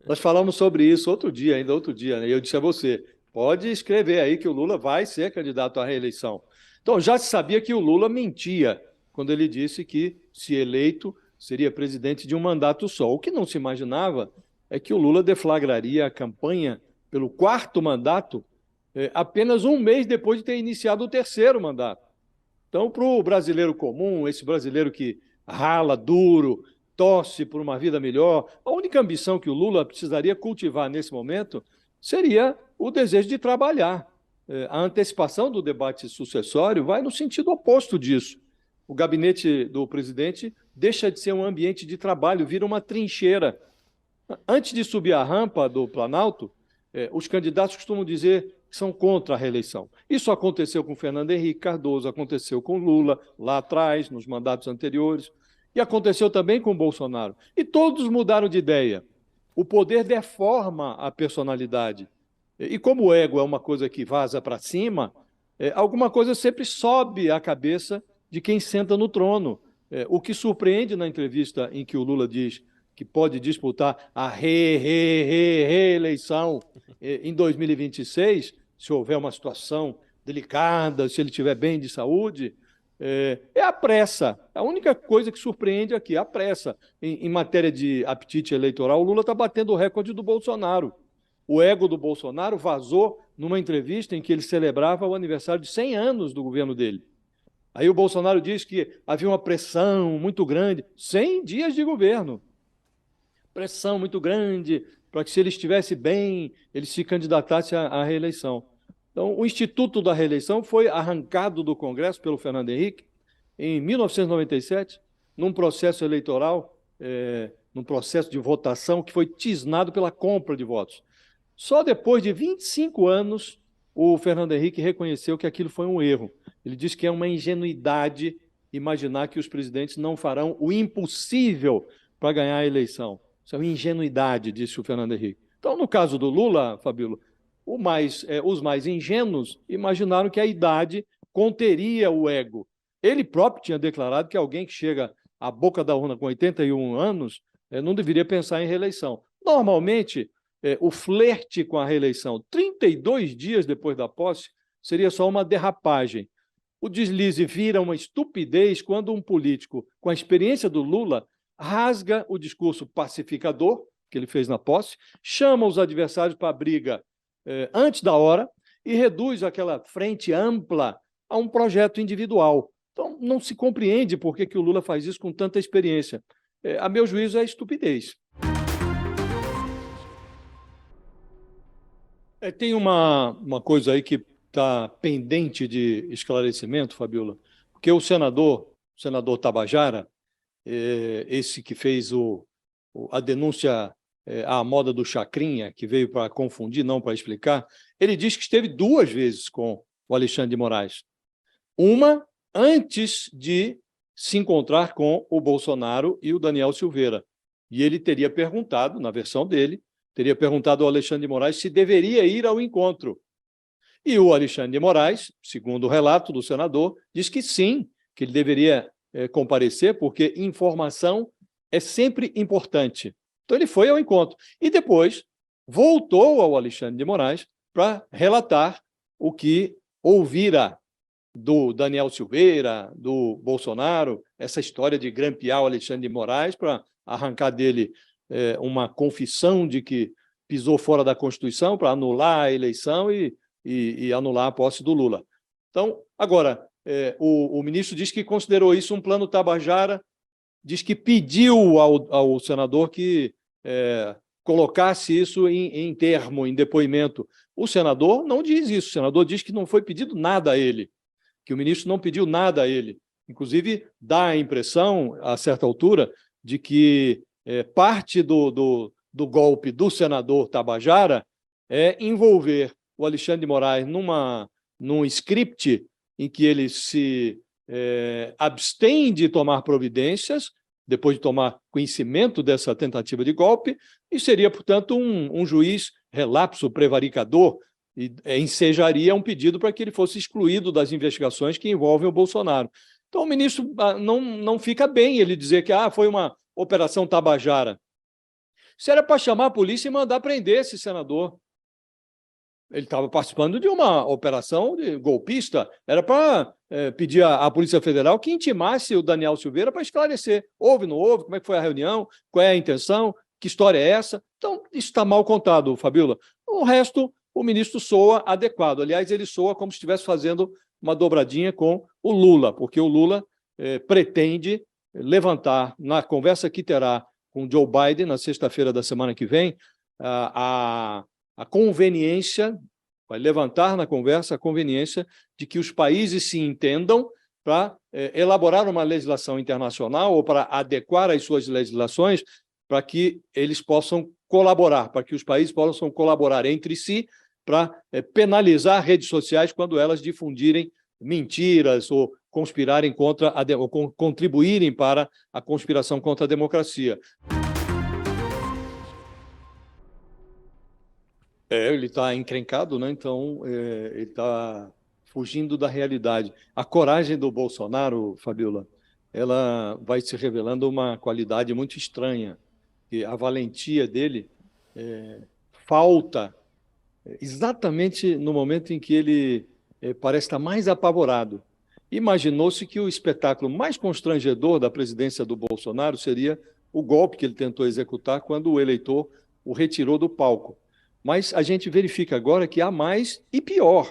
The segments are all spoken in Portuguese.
Nós falamos sobre isso outro dia, ainda outro dia, né? E eu disse a você, pode escrever aí que o Lula vai ser candidato à reeleição. Então, já se sabia que o Lula mentia quando ele disse que, se eleito, seria presidente de um mandato só. O que não se imaginava é que o Lula deflagraria a campanha pelo quarto mandato apenas um mês depois de ter iniciado o terceiro mandato. Então, para o brasileiro comum, esse brasileiro que rala duro, torce por uma vida melhor, a única ambição que o Lula precisaria cultivar nesse momento seria o desejo de trabalhar. A antecipação do debate sucessório vai no sentido oposto disso. O gabinete do presidente deixa de ser um ambiente de trabalho, vira uma trincheira. Antes de subir a rampa do Planalto, os candidatos costumam dizer que são contra a reeleição. Isso aconteceu com Fernando Henrique Cardoso, aconteceu com Lula lá atrás, nos mandatos anteriores, e aconteceu também com Bolsonaro. E todos mudaram de ideia. O poder deforma a personalidade. E como o ego é uma coisa que vaza para cima, alguma coisa sempre sobe à cabeça de quem senta no trono. O que surpreende na entrevista em que o Lula diz que pode disputar a reeleição em 2026, se houver uma situação delicada, se ele estiver bem de saúde, é a pressa. A única coisa que surpreende aqui é a pressa. Em matéria de apetite eleitoral, o Lula está batendo o recorde do Bolsonaro. O ego do Bolsonaro vazou numa entrevista em que ele celebrava o aniversário de 100 anos do governo dele. Aí o Bolsonaro diz que havia uma pressão muito grande, 100 dias de governo, pressão muito grande para que, se ele estivesse bem, ele se candidatasse à reeleição. Então, o Instituto da Reeleição foi arrancado do Congresso pelo Fernando Henrique em 1997, num processo eleitoral, num processo de votação que foi tisnado pela compra de votos. Só depois de 25 anos, o Fernando Henrique reconheceu que aquilo foi um erro. Ele disse que é uma ingenuidade imaginar que os presidentes não farão o impossível para ganhar a eleição. Isso é uma ingenuidade, disse o Fernando Henrique. Então, no caso do Lula, Fabíola, os mais ingênuos imaginaram que a idade conteria o ego. Ele próprio tinha declarado que alguém que chega à boca da urna com 81 anos não deveria pensar em reeleição. Normalmente, o flerte com a reeleição 32 dias depois da posse seria só uma derrapagem. O deslize vira uma estupidez quando um político, com a experiência do Lula, rasga o discurso pacificador que ele fez na posse, chama os adversários para a briga antes da hora e reduz aquela frente ampla a um projeto individual. Então, não se compreende por que o Lula faz isso com tanta experiência. A meu juízo, é estupidez. Tem uma coisa aí que está pendente de esclarecimento, Fabiola, porque o senador Tabajara, esse que fez a denúncia à moda do Chacrinha, que veio para confundir, não para explicar, ele diz que esteve duas vezes com o Alexandre de Moraes. Uma antes de se encontrar com o Bolsonaro e o Daniel Silveira. E ele teria perguntado, na versão dele, teria perguntado ao Alexandre de Moraes se deveria ir ao encontro. E o Alexandre de Moraes, segundo o relato do senador, diz que sim, que ele deveria comparecer, porque informação é sempre importante. Então, ele foi ao encontro. E depois voltou ao Alexandre de Moraes para relatar o que ouvira do Daniel Silveira, do Bolsonaro, essa história de grampear o Alexandre de Moraes para arrancar dele uma confissão de que pisou fora da Constituição para anular a eleição e anular a posse do Lula. Então, agora, o ministro diz que considerou isso um plano Tabajara, diz que pediu ao senador que colocasse isso em termo, em depoimento. O senador não diz isso, o senador diz que não foi pedido nada a ele, que o ministro não pediu nada a ele. Inclusive, dá a impressão, a certa altura, de que parte do golpe do senador Tabajara é envolver o Alexandre de Moraes num script em que ele se abstém de tomar providências, depois de tomar conhecimento dessa tentativa de golpe, e seria, portanto, um juiz relapso, prevaricador, e ensejaria um pedido para que ele fosse excluído das investigações que envolvem o Bolsonaro. Então, o ministro não fica bem ele dizer que foi uma operação Tabajara. Isso era para chamar a polícia e mandar prender esse senador. Ele estava participando de uma operação de golpista. Era para pedir à Polícia Federal que intimasse o Daniel Silveira para esclarecer. Houve, não houve? Como é que foi a reunião? Qual é a intenção? Que história é essa? Então, isso está mal contado, Fabíola. O resto, o ministro soa adequado. Aliás, ele soa como se estivesse fazendo uma dobradinha com o Lula, porque o Lula pretende levantar, na conversa que terá com Joe Biden, na sexta-feira da semana que vem, a conveniência, vai levantar na conversa a conveniência de que os países se entendam para elaborar uma legislação internacional ou para adequar as suas legislações para que eles possam colaborar, para que os países possam colaborar entre si para penalizar redes sociais quando elas difundirem mentiras ou conspirarem contra ou contribuírem para a conspiração contra a democracia. Ele está encrencado, né? Então ele está fugindo da realidade. A coragem do Bolsonaro, Fabiola, ela vai se revelando uma qualidade muito estranha. E a valentia dele falta exatamente no momento em que ele parece estar mais apavorado. Imaginou-se que o espetáculo mais constrangedor da presidência do Bolsonaro seria o golpe que ele tentou executar quando o eleitor o retirou do palco. Mas a gente verifica agora que há mais e pior.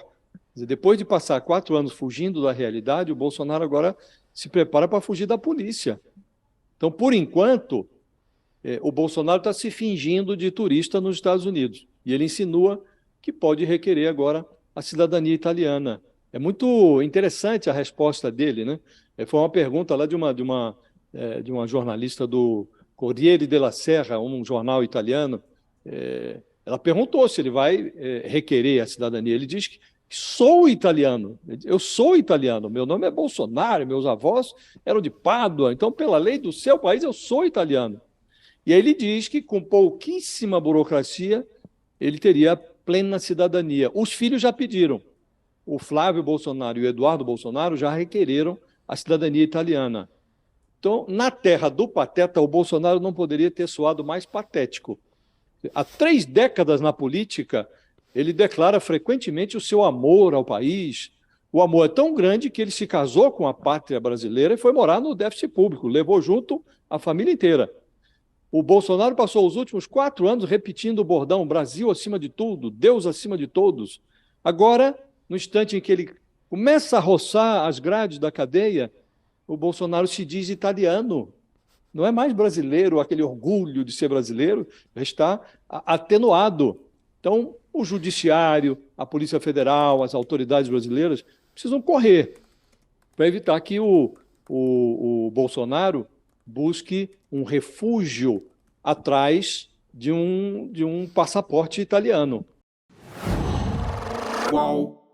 Depois de passar 4 anos fugindo da realidade, o Bolsonaro agora se prepara para fugir da polícia. Então, por enquanto, o Bolsonaro está se fingindo de turista nos Estados Unidos. E ele insinua que pode requerer agora a cidadania italiana. É muito interessante a resposta dele, né? Foi uma pergunta lá de uma jornalista do Corriere della Sera, um jornal italiano. Ela perguntou se ele vai requerer a cidadania. Ele diz que sou italiano, eu sou italiano, meu nome é Bolsonaro, meus avós eram de Pádua, então, pela lei do seu país, eu sou italiano. E aí ele diz que, com pouquíssima burocracia, ele teria plena cidadania. Os filhos já pediram. O Flávio Bolsonaro e o Eduardo Bolsonaro já requereram a cidadania italiana. Então, na terra do pateta, o Bolsonaro não poderia ter soado mais patético. Há 3 décadas na política, ele declara frequentemente o seu amor ao país. O amor é tão grande que ele se casou com a pátria brasileira e foi morar no déficit público, levou junto a família inteira. O Bolsonaro passou os últimos 4 anos repetindo o bordão Brasil acima de tudo, Deus acima de todos. Agora, no instante em que ele começa a roçar as grades da cadeia, o Bolsonaro se diz italiano. Não é mais brasileiro, aquele orgulho de ser brasileiro está atenuado. Então, o Judiciário, a Polícia Federal, as autoridades brasileiras precisam correr para evitar que o Bolsonaro busque um refúgio atrás de um passaporte italiano. Qual?